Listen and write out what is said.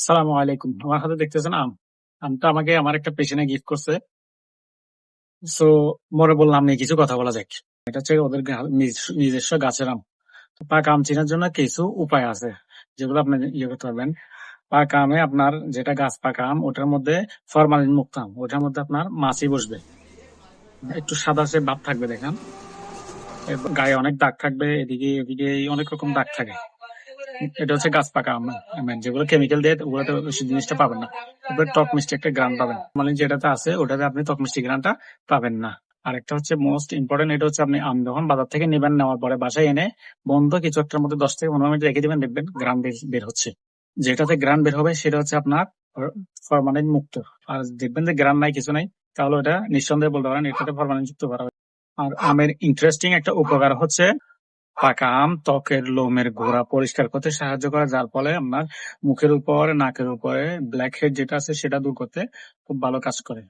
সালামু আলাইকুম। আমার হাতে দেখতেছেন আম। আমটা আমাকে আমার একটা পেশেন্টে গিফট করছে। সো মনে বললাম নিয়ে কিছু কথা বলা যাক। এটা হচ্ছে ওদের নিজস্ব গাছের আম। তো পাকা আম চেনার জন্য কিছু উপায় আছে যেগুলো আপনি ইয়ে করতে পারবেন। পাকা আমে আপনার যেটা গাছ পাকা আম ওটার মধ্যে ফরমালিন মুক্ত আম, ওটার মধ্যে আপনার মাছি বসবে, একটু সাদা সে ভাব থাকবে দেখেন, গায়ে অনেক দাগ থাকবে, এদিকে এদিকে অনেক রকম দাগ থাকে। এটা হচ্ছে গাছ পাকা আম, যেগুলো কেমিক্যাল দিয়ে ওগুলোতে ওই জিনিসটা পাবেন না। এবার টক মিষ্টি একটা গ্রান পাবেন, মানে যেটাতে আছে ওটাতে আপনি টক মিষ্টি গ্রানটা পাবেন না। আরেকটা হচ্ছে মোস্ট ইম্পর্টেন্ট, এটা হচ্ছে আপনি আম যখন বাজার থেকে নেবেন, নেওয়ার পরে বাসায় এনে বন্ধ কিছু একটার মধ্যে 10 থেকে 15 মিনিট রেখে দিবেন, দেখবেন গ্রান বের হচ্ছে। যেটাতে গ্রান বের হবে সেটা হচ্ছে আপনার ফরমালিন মুক্ত। আর দেখবেন যে গ্রান নাই, কিছু নাই, তাহলে ওটা নিঃসন্দেহে বলতে পারেন এটাতে ফরমালিন যুক্ত করা হয়। আর আমের ইন্টারেস্টিং একটা উপকার হচ্ছে পাকা আম ত্বকের লোমের গোড়া পরিষ্কার করতে সাহায্য করে, যার ফলে আপনার মুখের উপর, নাকের উপরে ব্ল্যাক হেড যেটা আছে সেটা দূর করতে খুব ভালো কাজ করে।